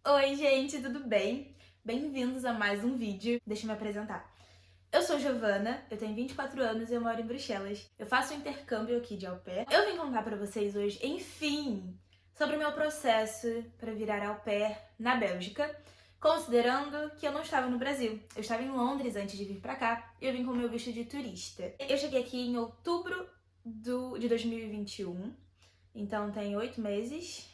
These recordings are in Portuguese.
Oi, gente, tudo bem? Bem-vindos a mais um vídeo. Deixa eu me apresentar. Eu sou Giovana, eu tenho 24 anos e eu moro em Bruxelas. Eu faço um intercâmbio aqui de au pair. Eu vim contar pra vocês hoje, enfim, sobre o meu processo para virar au pair na Bélgica, considerando que eu não estava no Brasil. Eu estava em Londres antes de vir pra cá e eu vim com o meu visto de turista. Eu cheguei aqui em outubro de 2021, então tem 8 meses,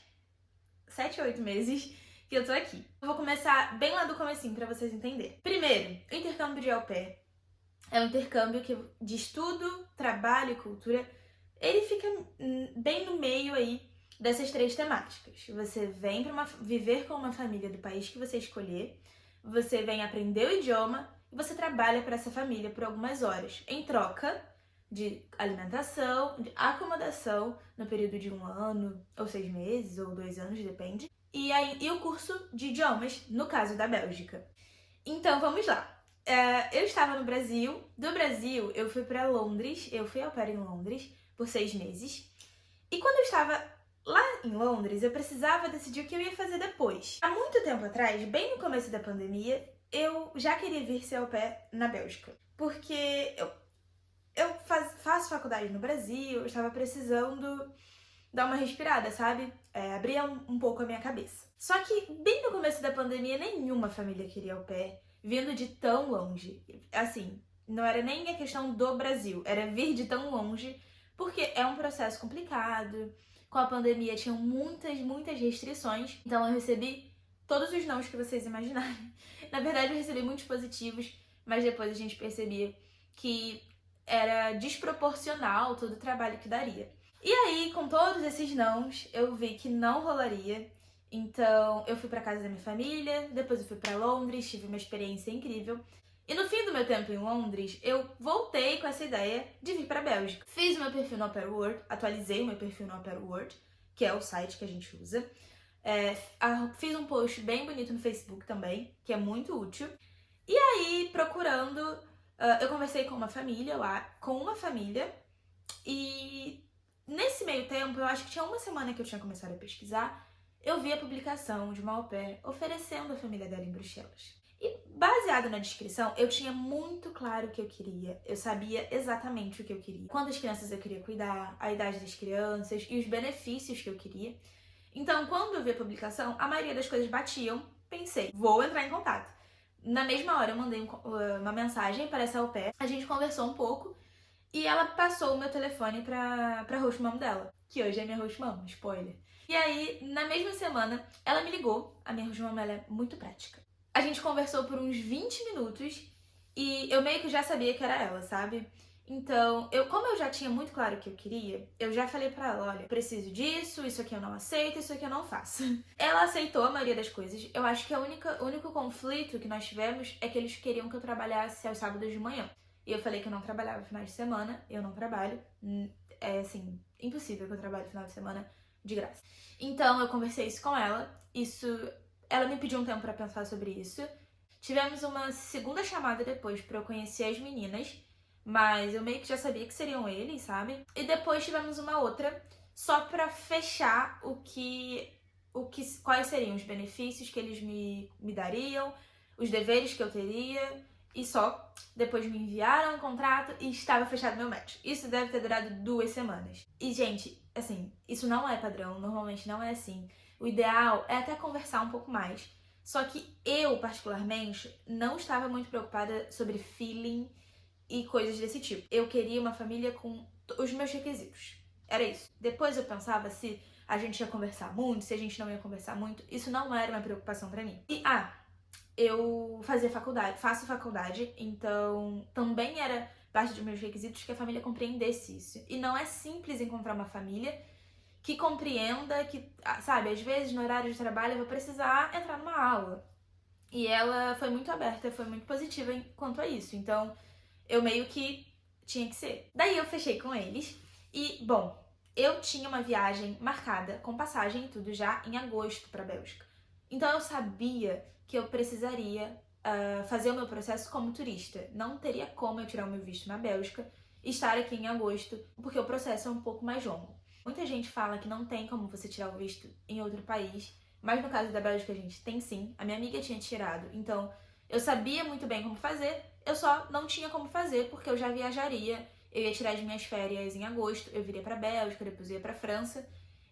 7 ou 8 meses que eu tô aqui. Eu vou começar bem lá do comecinho pra vocês entenderem. Primeiro, o intercâmbio de au pair é um intercâmbio de estudo, trabalho e cultura. Ele fica bem no meio aí dessas três temáticas. Você vem para viver com uma família do país que você escolher, você vem aprender o idioma e você trabalha para essa família por algumas horas, em troca de alimentação, de acomodação no período de 1 ano, ou 6 meses, ou 2 anos, depende. E o curso de idiomas, no caso da Bélgica. Então, vamos lá. Eu estava no Brasil. Do Brasil, eu fui para Londres. Eu fui au pair em Londres por 6 meses. E quando eu estava lá em Londres, eu precisava decidir o que eu ia fazer depois. Há muito tempo atrás, bem no começo da pandemia, eu já queria vir ser au pair na Bélgica. Porque eu faço faculdade no Brasil, eu estava precisando dar uma respirada, sabe? Abria um pouco a minha cabeça. Só que bem no começo da pandemia, nenhuma família queria au pair vindo de tão longe. Assim, não era nem a questão do Brasil, era vir de tão longe, porque é um processo complicado. Com a pandemia tinham muitas restrições, então eu recebi todos os nãos que vocês imaginarem. Na verdade, eu recebi muitos positivos, mas depois a gente percebia que era desproporcional todo o trabalho que daria. E aí, com todos esses nãos, eu vi que não rolaria. Então, eu fui pra casa da minha família, depois eu fui pra Londres, tive uma experiência incrível. E no fim do meu tempo em Londres, eu voltei com essa ideia de vir pra Bélgica. Fiz o meu perfil no Au Pair World, atualizei o meu perfil no Au Pair World, que é o site que a gente usa. Fiz um post bem bonito no Facebook também, que é muito útil. E aí, procurando, eu conversei com uma família e nesse meio tempo, eu acho que tinha uma semana que eu tinha começado a pesquisar, eu vi a publicação de uma au pair oferecendo a família dela em Bruxelas. E baseado na descrição, eu tinha muito claro o que eu queria. Eu sabia exatamente o que eu queria. Quantas crianças eu queria cuidar, a idade das crianças e os benefícios que eu queria. Então, quando eu vi a publicação, a maioria das coisas batiam. Pensei, vou entrar em contato. Na mesma hora, eu mandei uma mensagem para essa au pair. A gente conversou um pouco. E ela passou o meu telefone pra host mom dela, que hoje é minha host mom, spoiler. E aí, na mesma semana, ela me ligou. A minha host mom, ela é muito prática. A gente conversou por uns 20 minutos e eu meio que já sabia que era ela, sabe? Então, como eu já tinha muito claro o que eu queria, eu já falei pra ela, olha, preciso disso, isso aqui eu não aceito, isso aqui eu não faço. Ela aceitou a maioria das coisas. Eu acho que o único conflito que nós tivemos é que eles queriam que eu trabalhasse aos sábados de manhã. E eu falei que eu não trabalhava finais de semana, eu não trabalho. É assim, impossível que eu trabalhe final de semana de graça. Então eu conversei isso com ela, ela me pediu um tempo pra pensar sobre isso. Tivemos uma segunda chamada depois pra eu conhecer as meninas, mas eu meio que já sabia que seriam eles, sabe? E depois tivemos uma outra só pra fechar quais seriam os benefícios que eles me dariam, os deveres que eu teria. E só, depois me enviaram um contrato e estava fechado meu match. Isso deve ter durado 2 semanas. E, gente, assim, isso não é padrão, normalmente não é assim. O ideal é até conversar um pouco mais. Só que eu, particularmente, não estava muito preocupada sobre feeling e coisas desse tipo. Eu queria uma família com os meus requisitos. Era isso. Depois eu pensava se a gente ia conversar muito, se a gente não ia conversar muito. Isso não era uma preocupação pra mim. Eu faço faculdade, então também era parte dos meus requisitos que a família compreendesse isso. E não é simples encontrar uma família que compreenda que, sabe, às vezes no horário de trabalho eu vou precisar entrar numa aula. E ela foi muito aberta, foi muito positiva quanto a isso. Então, eu meio que tinha que ser. Daí eu fechei com eles e, bom, eu tinha uma viagem marcada com passagem e tudo já em agosto pra Bélgica. Então eu sabia que eu precisaria fazer o meu processo como turista. Não teria como eu tirar o meu visto na Bélgica e estar aqui em agosto, porque o processo é um pouco mais longo. Muita gente fala que não tem como você tirar o visto em outro país Mas no caso da Bélgica, gente, tem sim. A minha amiga tinha tirado, então eu sabia muito bem como fazer, eu só não tinha como fazer porque eu já viajaria. Eu ia tirar as minhas férias em agosto, eu viria pra Bélgica, depois ia pra França.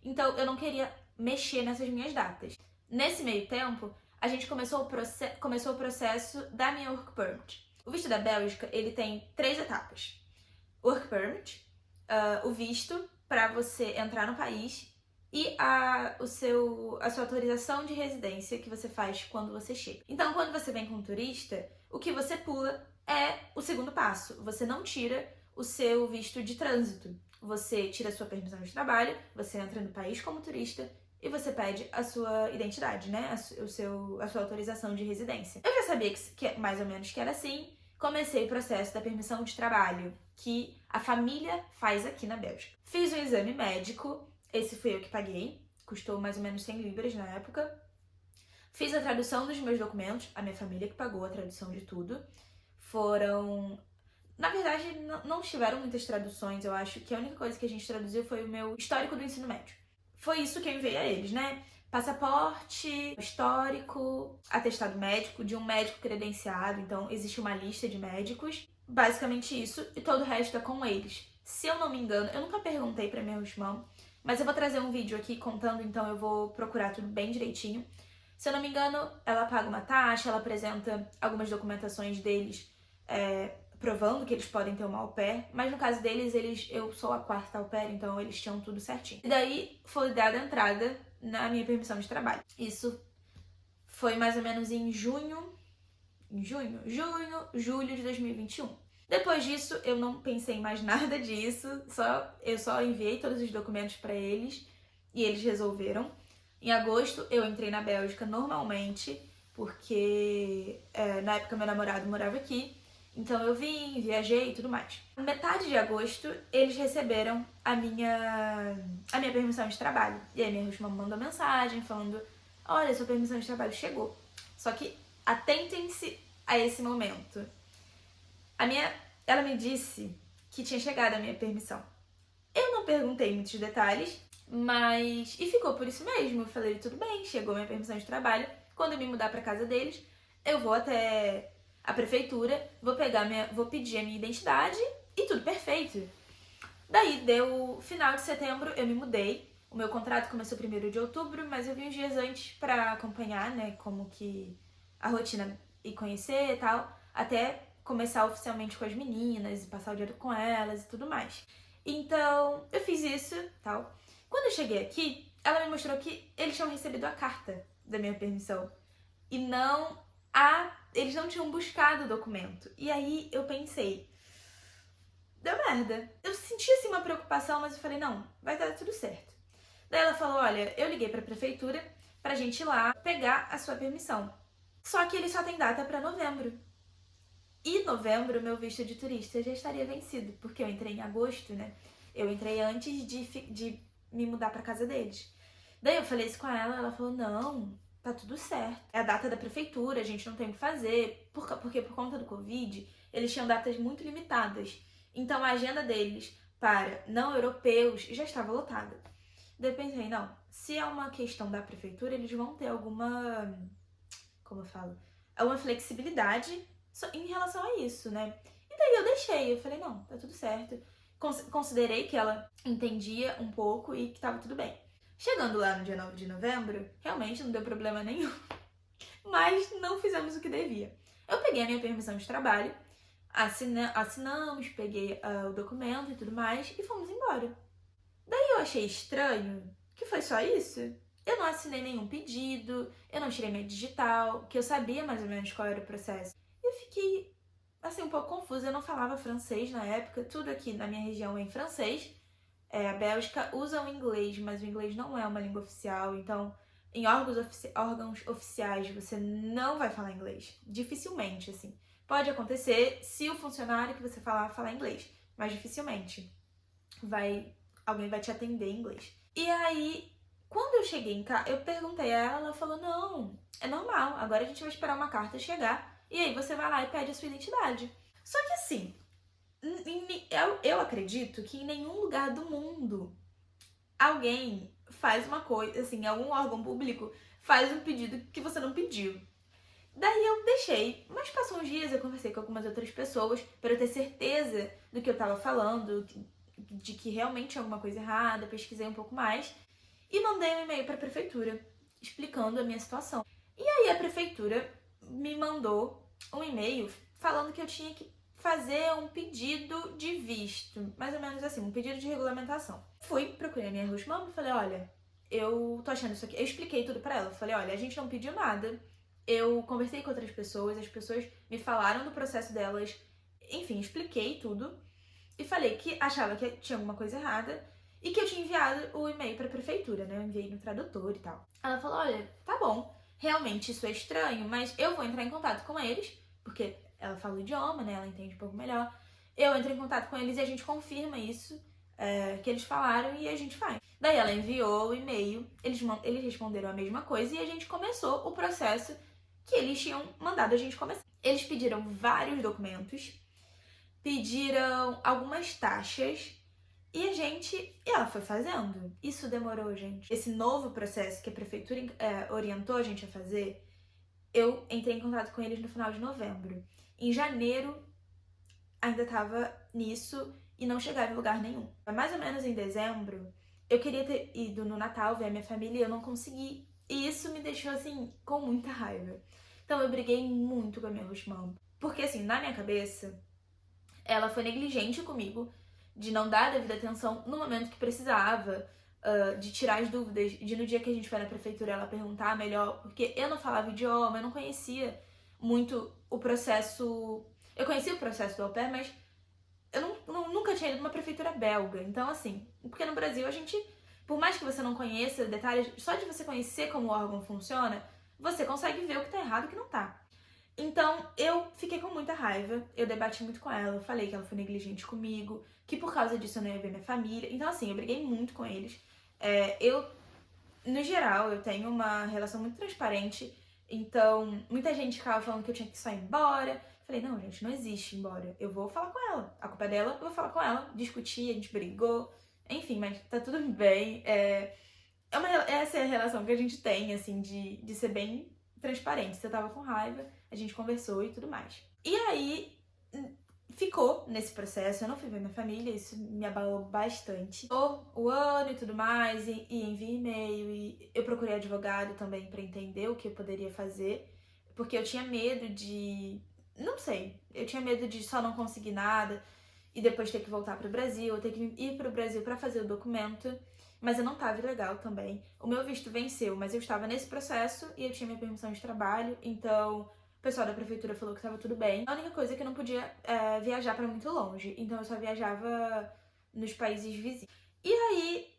Então eu não queria mexer nessas minhas datas. Nesse meio tempo, a gente começou o processo da minha Work Permit. O visto da Bélgica, ele tem 3 etapas. Work Permit, o visto para você entrar no país e a sua autorização de residência que você faz quando você chega. Então, quando você vem como turista, o que você pula é o segundo passo. Você não tira o seu visto de trânsito. Você tira a sua permissão de trabalho, você entra no país como turista e você pede a sua identidade, né? A sua autorização de residência. Eu já sabia que mais ou menos que era assim. Comecei o processo da permissão de trabalho, que a família faz aqui na Bélgica. Fiz o exame médico, esse fui eu que paguei, custou mais ou menos 100 libras na época. Fiz a tradução dos meus documentos, a minha família que pagou a tradução de tudo. Na verdade, não tiveram muitas traduções, eu acho que a única coisa que a gente traduziu foi o meu histórico do ensino médio. Foi isso que eu enviei a eles, né? Passaporte, histórico, atestado médico de um médico credenciado, então existe uma lista de médicos. Basicamente isso, e todo o resto é com eles. Se eu não me engano, eu nunca perguntei pra minha irmã, mas eu vou trazer um vídeo aqui contando, então eu vou procurar tudo bem direitinho. Se eu não me engano, ela paga uma taxa, ela apresenta algumas documentações deles, provando que eles podem ter uma au pair, mas no caso deles, eu sou a 4ª au pair, então eles tinham tudo certinho. E daí foi dada a entrada na minha permissão de trabalho. Isso foi mais ou menos em julho de 2021. Depois disso, eu não pensei em mais nada disso, eu só enviei todos os documentos para eles e eles resolveram. Em agosto, eu entrei na Bélgica normalmente, porque na época meu namorado morava aqui, então eu vim, viajei e tudo mais. Na metade de agosto, eles receberam a minha permissão de trabalho. E aí minha irmã mandou mensagem falando: olha, sua permissão de trabalho chegou. Só que atentem-se a esse momento. Ela me disse que tinha chegado a minha permissão. Eu não perguntei muitos detalhes, e ficou por isso mesmo. Eu falei: tudo bem, chegou minha permissão de trabalho. Quando eu me mudar pra casa deles, eu vou até a prefeitura, vou pedir a minha identidade e tudo perfeito. Daí deu final de setembro, eu me mudei. O meu contrato começou 1º de outubro, mas eu vim uns dias antes pra acompanhar, né, como que a rotina e conhecer e tal, até começar oficialmente com as meninas e passar o dia com elas e tudo mais. Então, eu fiz isso, tal. Quando eu cheguei aqui, ela me mostrou que eles tinham recebido a carta da minha permissão e eles não tinham buscado o documento. E aí eu pensei, deu merda. Eu senti assim uma preocupação, mas eu falei, não, vai dar tudo certo. Daí ela falou, olha, eu liguei pra prefeitura pra gente ir lá pegar a sua permissão. Só que ele só tem data pra novembro. E novembro, meu visto de turista já estaria vencido, porque eu entrei em agosto, né? Eu entrei antes de me mudar pra casa deles. Daí eu falei isso com ela falou, não, tá tudo certo. É a data da prefeitura, a gente não tem o que fazer, porque por conta do Covid, eles tinham datas muito limitadas. Então a agenda deles para não europeus já estava lotada. Daí eu pensei, não, se é uma questão da prefeitura, eles vão ter alguma, como eu falo, alguma flexibilidade em relação a isso, né? E daí eu deixei, eu falei, não, tá tudo certo. Considerei que ela entendia um pouco e que tava tudo bem. Chegando lá no dia 9 de novembro, realmente não deu problema nenhum, mas não fizemos o que devia. Eu peguei a minha permissão de trabalho, assinamos, peguei o documento e tudo mais e fomos embora. Daí eu achei estranho que foi só isso. Eu não assinei nenhum pedido, eu não tirei minha digital, que eu sabia mais ou menos qual era o processo. Eu fiquei, assim, um pouco confusa, eu não falava francês na época, tudo aqui na minha região é em francês. A Bélgica usa o inglês, mas o inglês não é uma língua oficial, então em órgãos oficiais você não vai falar inglês. Dificilmente, assim. Pode acontecer se o funcionário que você falar inglês, mas dificilmente alguém vai te atender em inglês. E aí, quando eu cheguei em casa, eu perguntei a ela falou, não, é normal, agora a gente vai esperar uma carta chegar e aí você vai lá e pede a sua identidade. Só que assim, eu acredito que em nenhum lugar do mundo alguém faz uma coisa, assim, algum órgão público faz um pedido que você não pediu. Daí eu deixei, mas passou uns dias, eu conversei com algumas outras pessoas para eu ter certeza do que eu tava falando, de que realmente tinha alguma coisa errada, pesquisei um pouco mais e mandei um e-mail para a prefeitura explicando a minha situação. E aí a prefeitura me mandou um e-mail falando que eu tinha que fazer um pedido de visto, mais ou menos assim, um pedido de regulamentação. Fui, procurei a minha host mom e falei, olha, eu tô achando isso aqui. Eu expliquei tudo pra ela. Falei, olha, a gente não pediu nada. Eu conversei com outras pessoas, as pessoas me falaram do processo delas. Enfim, expliquei tudo. E falei que achava que tinha alguma coisa errada e que eu tinha enviado o e-mail pra prefeitura, né? Eu enviei no tradutor e tal. Ela falou, olha, tá bom, realmente isso é estranho, mas eu vou entrar em contato com eles, porque ela fala o idioma, né? Ela entende um pouco melhor. Eu entro em contato com eles e a gente confirma isso que eles falaram e a gente faz. Daí ela enviou o e-mail, eles responderam a mesma coisa e a gente começou o processo que eles tinham mandado a gente começar. Eles pediram vários documentos, pediram algumas taxas e ela foi fazendo. Isso demorou, gente. Esse novo processo que a prefeitura orientou a gente a fazer, eu entrei em contato com eles no final de novembro. Em janeiro, ainda tava nisso e não chegava em lugar nenhum. Mais ou menos em dezembro, eu queria ter ido no Natal ver a minha família e eu não consegui. E isso me deixou, assim, com muita raiva. Então eu briguei muito com a minha host mom. Porque, assim, na minha cabeça, ela foi negligente comigo de não dar a devida atenção no momento que precisava, de tirar as dúvidas, de no dia que a gente foi na prefeitura ela perguntar melhor, porque eu não falava o idioma, eu não conhecia muito o processo. Eu conhecia o processo do au pair, mas eu nunca tinha ido numa prefeitura belga. Então, assim, porque no Brasil a gente, por mais que você não conheça detalhes, só de você conhecer como o órgão funciona, você consegue ver o que tá errado e o que não tá. Então, eu fiquei com muita raiva, eu debati muito com ela, eu falei que ela foi negligente comigo, que por causa disso eu não ia ver minha família. Então, assim, eu briguei muito com eles. No geral, eu tenho uma relação muito transparente, então muita gente ficava falando que eu tinha que só ir embora. Falei, não, gente, não existe ir embora. Eu vou falar com ela. A culpa é dela, eu vou falar com ela. Discuti, a gente brigou. Enfim, mas tá tudo bem. Essa é a relação que a gente tem, assim, de ser bem transparente. Se eu tava com raiva, a gente conversou e tudo mais. E aí, ficou nesse processo, eu não fui ver minha família, isso me abalou bastante. O ano e tudo mais, e enviei e-mail, e eu procurei advogado também pra entender o que eu poderia fazer, porque eu tinha medo de... Não sei, eu tinha medo de só não conseguir nada e depois ter que voltar pro Brasil, ou ter que ir pro Brasil pra fazer o documento, mas eu não tava ilegal também. O meu visto venceu, mas eu estava nesse processo e eu tinha minha permissão de trabalho, então o pessoal da prefeitura falou que tava tudo bem. A única coisa é que eu não podia viajar pra muito longe, então eu só viajava nos países vizinhos. E aí,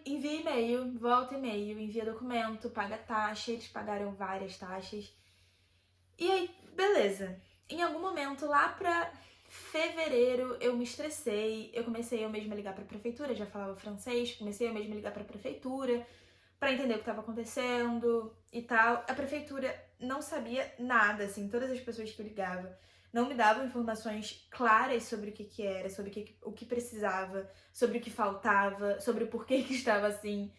envia e-mail, volta e-mail, envia documento, paga taxa, eles pagaram várias taxas. E aí, beleza. Em algum momento, lá pra fevereiro, eu me estressei, eu comecei eu mesma a ligar pra prefeitura, já falava francês, comecei eu mesma a ligar pra prefeitura pra entender o que estava acontecendo e tal. A prefeitura não sabia nada, assim, todas as pessoas que eu ligava não me davam informações claras sobre o que era, sobre o que precisava, sobre o que faltava, sobre o porquê que estava assim.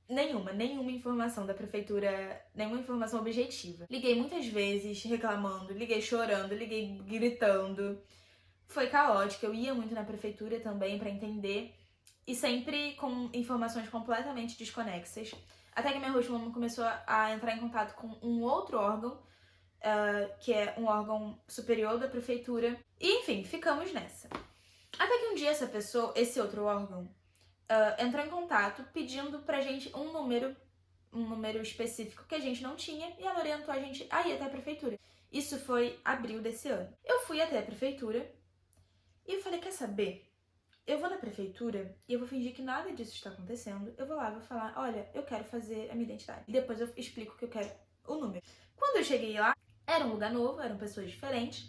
Nenhuma informação da prefeitura, nenhuma informação objetiva. Liguei muitas vezes reclamando, liguei chorando, liguei gritando. Foi caótico, eu ia muito na prefeitura também pra entender e sempre com informações completamente desconexas. Até que minha host mom começou a entrar em contato com um outro órgão, que é um órgão superior da prefeitura. E enfim, ficamos nessa. Até que um dia esse outro órgão, entrou em contato pedindo pra gente um número específico que a gente não tinha e ela orientou a gente a ir até a prefeitura. Isso foi abril desse ano. Eu fui até a prefeitura e eu falei, quer saber? Eu vou na prefeitura e eu vou fingir que nada disso está acontecendo. Eu vou lá e vou falar, olha, eu quero fazer a minha identidade. E depois eu explico que eu quero o número. Quando eu cheguei lá, era um lugar novo, eram pessoas diferentes.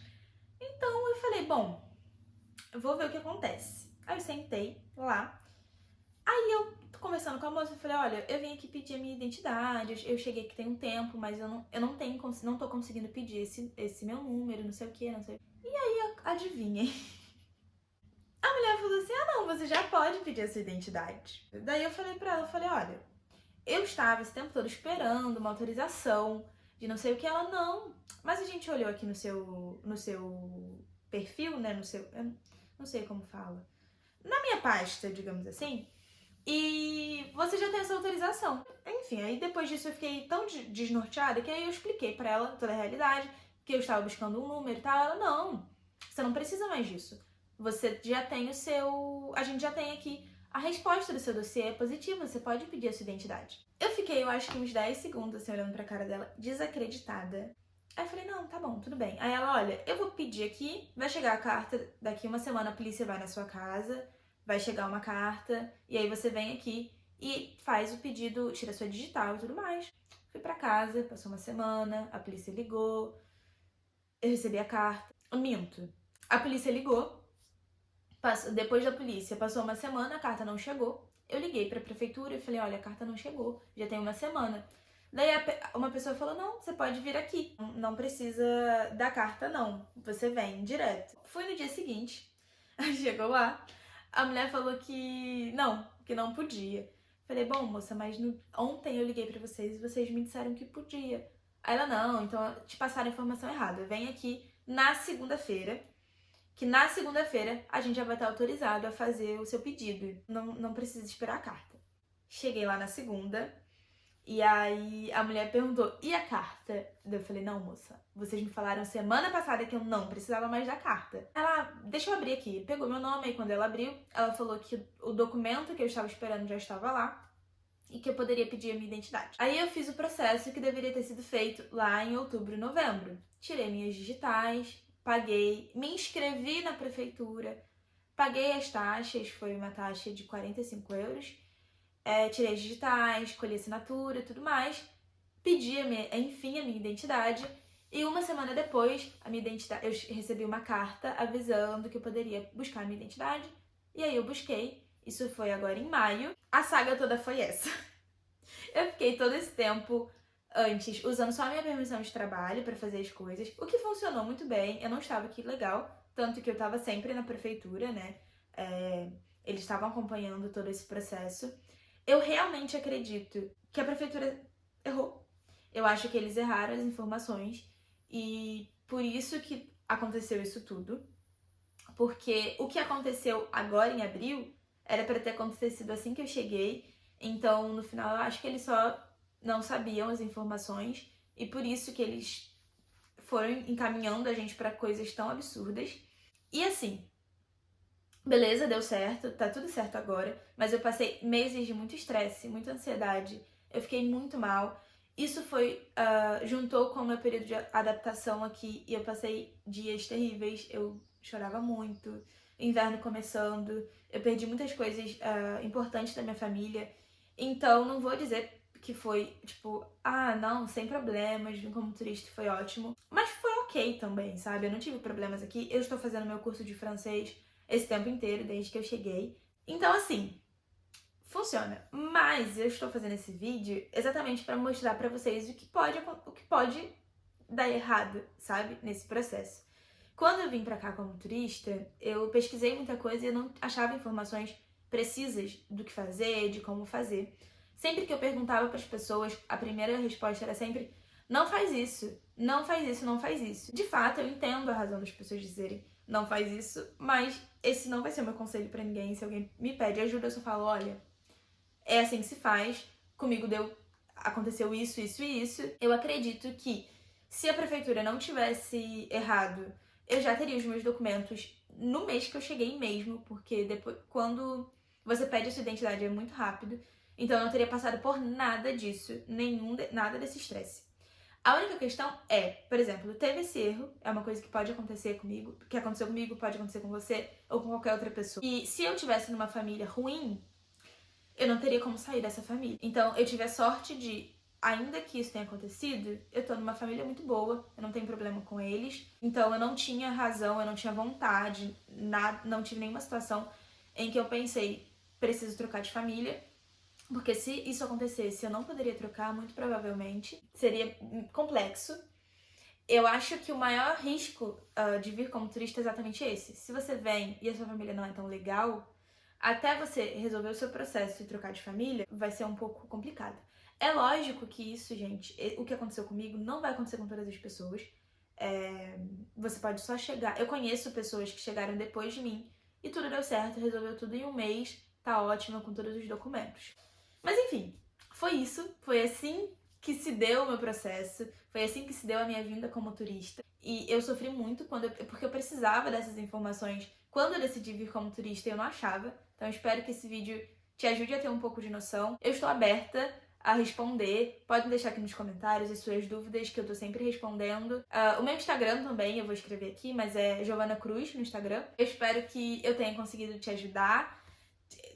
Então eu falei, bom, eu vou ver o que acontece. Aí eu sentei lá. Aí eu tô conversando com a moça e falei, olha, eu vim aqui pedir a minha identidade. Eu cheguei aqui tem um tempo, mas eu não tô conseguindo pedir esse meu número, não sei o que, não sei. E aí, adivinhem. A mulher falou assim, não, você já pode pedir a sua identidade. Daí eu falei pra ela, olha, Eu estava esse tempo todo esperando uma autorização de não sei o que. Ela, não. Mas a gente olhou aqui no seu perfil, né? Eu não sei como fala. Na minha pasta, digamos assim. E você já tem essa autorização. Enfim, aí depois disso eu fiquei tão desnorteada que aí eu expliquei pra ela toda a realidade, que eu estava buscando um número e tal. Ela, não, você não precisa mais disso. Você já tem o seu... A gente já tem aqui a resposta do seu dossiê, é positiva, você pode pedir a sua identidade. Eu fiquei, eu acho que uns 10 segundos assim, olhando pra cara dela, desacreditada. Aí eu falei, não, tá bom, tudo bem. Aí ela, olha, eu vou pedir aqui, vai chegar a carta, daqui uma semana a polícia vai na sua casa, vai chegar uma carta, e aí você vem aqui e faz o pedido, tira sua digital e tudo mais. Fui pra casa, passou uma semana, a polícia ligou, eu recebi a carta. Minto. A polícia ligou, depois da polícia passou uma semana, a carta não chegou. Eu liguei pra prefeitura e falei, olha, a carta não chegou, já tem uma semana. Daí uma pessoa falou, não, você pode vir aqui, não precisa da carta não, você vem direto. Fui no dia seguinte, chegou lá, a mulher falou que não podia. Falei, bom, moça, mas ontem eu liguei pra vocês e vocês me disseram que podia. Aí ela, não, então te passaram a informação errada. Vem aqui na segunda-feira, que na segunda-feira a gente já vai estar autorizado a fazer o seu pedido. Não precisa esperar a carta. Cheguei lá na segunda, e aí a mulher perguntou, e a carta? Eu falei, não, moça, vocês me falaram semana passada que eu não precisava mais da carta. Ela, deixa eu abrir aqui. Pegou meu nome, aí quando ela abriu, ela falou que o documento que eu estava esperando já estava lá e que eu poderia pedir a minha identidade. Aí eu fiz o processo que deveria ter sido feito lá em outubro e novembro. Tirei minhas digitais, paguei, me inscrevi na prefeitura, paguei as taxas, foi uma taxa de 45 euros. Tirei as digitais, escolhi assinatura e tudo mais, pedi enfim a minha identidade, e uma semana depois eu recebi uma carta avisando que eu poderia buscar a minha identidade, e aí eu busquei. Isso foi agora em maio. A saga toda foi essa. Eu fiquei todo esse tempo antes usando só a minha permissão de trabalho para fazer as coisas, o que funcionou muito bem. Eu não estava aqui legal, tanto que eu estava sempre na prefeitura, né? Eles estavam acompanhando todo esse processo. Eu realmente acredito que a prefeitura errou. Eu acho que eles erraram as informações e por isso que aconteceu isso tudo. Porque o que aconteceu agora em abril era para ter acontecido assim que eu cheguei. Então, no final, eu acho que eles só não sabiam as informações e por isso que eles foram encaminhando a gente para coisas tão absurdas. E assim, beleza, deu certo, tá tudo certo agora, mas eu passei meses de muito estresse, muita ansiedade, eu fiquei muito mal. Isso juntou com o meu período de adaptação aqui e eu passei dias terríveis, eu chorava muito, inverno começando, eu perdi muitas coisas importantes da minha família, então não vou dizer que foi tipo, não, sem problemas, vim como turista, foi ótimo, mas foi ok também, sabe? Eu não tive problemas aqui, eu estou fazendo meu curso de francês esse tempo inteiro, desde que eu cheguei. Então, assim, funciona. Mas eu estou fazendo esse vídeo exatamente para mostrar para vocês o que pode dar errado, sabe? Nesse processo. Quando eu vim pra cá como turista, eu pesquisei muita coisa e eu não achava informações precisas do que fazer, de como fazer. Sempre que eu perguntava para as pessoas, a primeira resposta era sempre: não faz isso, não faz isso, não faz isso. De fato, eu entendo a razão das pessoas dizerem não faz isso, mas esse não vai ser o meu conselho pra ninguém. Se alguém me pede ajuda, eu só falo, olha, é assim que se faz, comigo aconteceu isso, isso e isso. Eu acredito que se a prefeitura não tivesse errado, eu já teria os meus documentos no mês que eu cheguei mesmo, porque depois, quando você pede a sua identidade é muito rápido, então eu não teria passado por nada disso, nada desse estresse. A única questão é, por exemplo, teve esse erro, é uma coisa que pode acontecer comigo, que aconteceu comigo, pode acontecer com você ou com qualquer outra pessoa. E se eu tivesse numa família ruim, eu não teria como sair dessa família. Então, eu tive a sorte de, ainda que isso tenha acontecido, eu tô numa família muito boa, eu não tenho problema com eles. Então, eu não tinha razão, eu não tinha vontade, não tive nenhuma situação em que eu pensei, preciso trocar de família. Porque se isso acontecesse, eu não poderia trocar, muito provavelmente. Seria complexo. Eu acho que o maior risco de vir como turista é exatamente esse. Se você vem e a sua família não é tão legal, até você resolver o seu processo e trocar de família, vai ser um pouco complicado. É lógico que isso, gente, o que aconteceu comigo não vai acontecer com todas as pessoas. Você pode só chegar... Eu conheço pessoas que chegaram depois de mim e tudo deu certo, resolveu tudo em um mês, tá ótima com todos os documentos. Mas enfim, foi isso, foi assim que se deu o meu processo, foi assim que se deu a minha vinda como turista. E eu sofri muito porque eu precisava dessas informações quando eu decidi vir como turista e eu não achava. Então eu espero que esse vídeo te ajude a ter um pouco de noção. Eu estou aberta a responder, podem deixar aqui nos comentários as suas dúvidas, que eu tô sempre respondendo. O meu Instagram também, eu vou escrever aqui, mas é Giovana Cruz no Instagram. Eu espero que eu tenha conseguido te ajudar.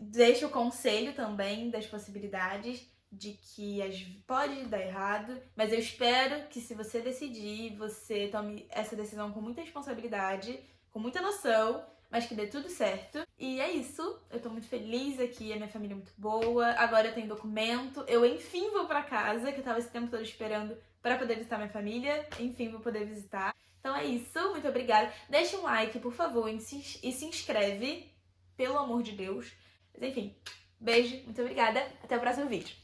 Deixo o conselho também das possibilidades de que pode dar errado, mas eu espero que se você decidir, você tome essa decisão com muita responsabilidade, com muita noção, mas que dê tudo certo. E é isso, eu tô muito feliz aqui, a minha família é muito boa, agora eu tenho documento, eu enfim vou pra casa, que eu tava esse tempo todo esperando pra poder visitar minha família, enfim vou poder visitar. Então é isso, muito obrigada. Deixa um like, por favor, e se inscreve, pelo amor de Deus. Mas enfim, beijo, muito obrigada, até o próximo vídeo.